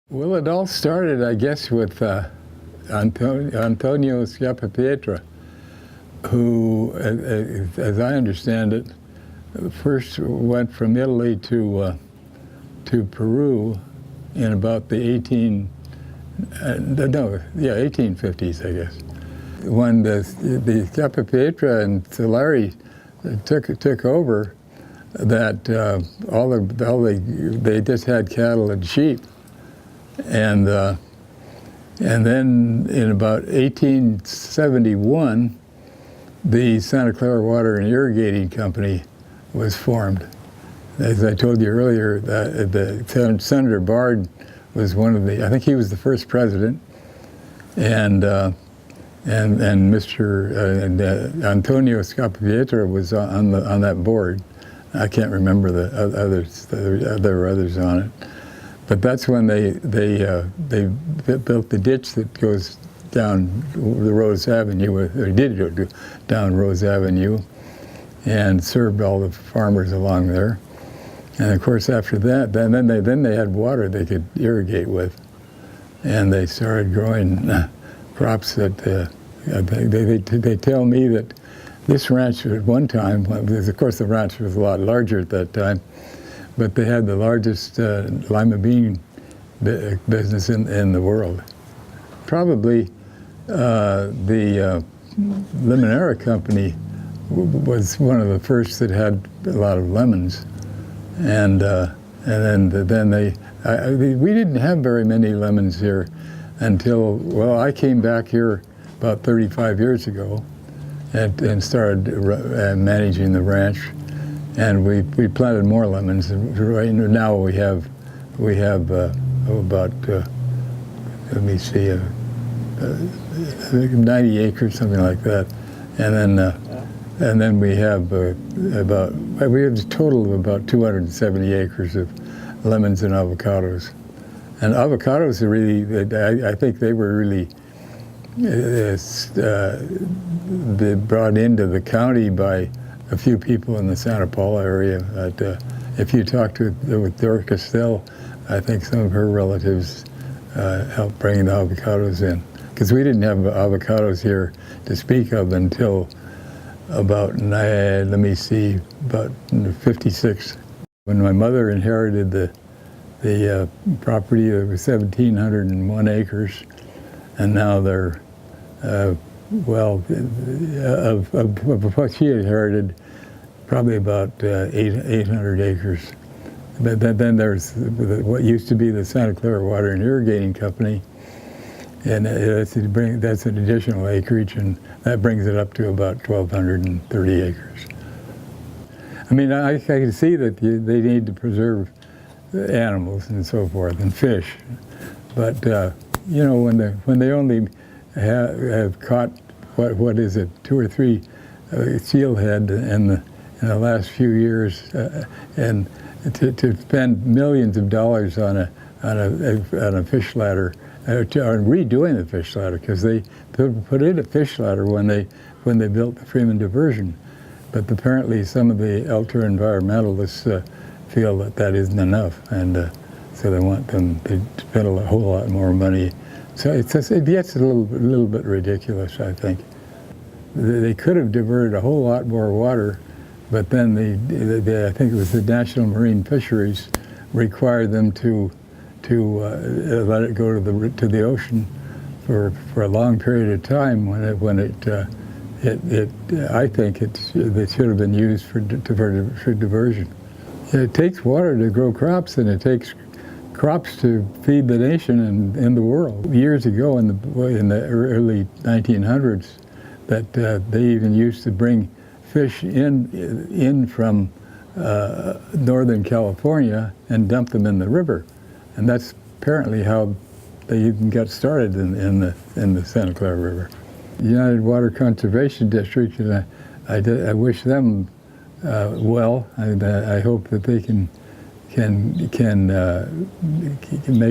Well, it all started, I guess, with Antonio Schiappa, who, as I understand it, first went from Italy to Peru in about the 1850s, I guess. When the Schiappa and Solari took over, that they just had cattle and sheep. And then in about 1871, the Santa Clara Water and Irrigating Company was formed. As I told you earlier, Senator Bard was one of the, I think he was the first president, and Mr. Antonio Schiappa was on that board. I can't remember the others. There were others on it. But that's when they built the ditch that goes down the Rose Avenue, or did go down Rose Avenue, and served all the farmers along there. And of course, after that, then they had water they could irrigate with, and they started growing crops that they tell me that this ranch at one time, because of course the ranch was a lot larger at that time, but they had the largest lima bean business in the world. Probably the Limonera Company was one of the first that had a lot of lemons, and then we didn't have very many lemons here until, well, I came back here about 35 years ago and started managing the ranch. And we planted more lemons. Right now we have about let me see, 90 acres, something like that, and then we have a total of about 270 acres of lemons and avocados. And avocados are really, I think they were really brought into the county by a few people in the Santa Paula area. If you talk with Dora Castell, I think some of her relatives helped bring the avocados in. Because we didn't have avocados here to speak of until about, let me see, about 56. When my mother inherited the property, there was 1,701 acres, and now they're well, of what she inherited, probably about 800 acres. But then there's what used to be the Santa Clara Water and Irrigating Company, and that's an additional acreage, and that brings it up to about 1,230 acres. I mean, I can see that they need to preserve the animals and so forth, and fish, but you know, when they only have caught what is it, 2 or 3 steelhead in the last few years, and to spend millions of dollars on a fish ladder, on redoing the fish ladder, because they put in a fish ladder when they built the Freeman Diversion, but apparently some of the ultra-environmentalists feel that isn't enough, and so they want them to spend a whole lot more money. So it gets a little bit ridiculous, I think. They could have diverted a whole lot more water, but then I think it was the National Marine Fisheries required them to let it go to the ocean for a long period of time when I think it should have been used for diversion. It takes water to grow crops, and it takes crops to feed the nation and the world. Years ago, in the early 1900s, that they even used to bring fish in from Northern California and dump them in the river, and that's apparently how they even got started in the Santa Clara River. The United Water Conservation District, and I wish them well. I hope that they can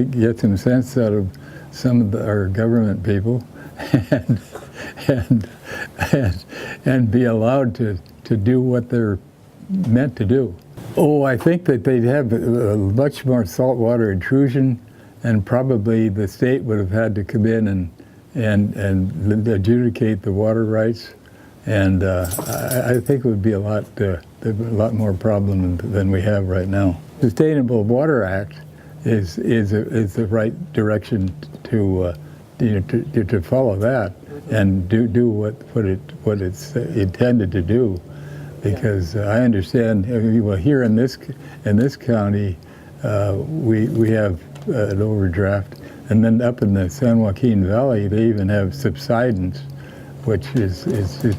get some sense out of some of our government people, and be allowed to do what they're meant to do. Oh, I think that they'd have much more saltwater intrusion and probably the state would have had to come in and adjudicate the water rights, and I think it would be a lot more problem than we have right now. Sustainable Water Act is the right direction to to follow that and do what it's intended to do, because I understand, well, here in this county we have an overdraft, and then up in the San Joaquin Valley they even have subsidence, which is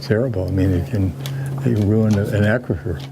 terrible. I mean, it can ruin an aquifer.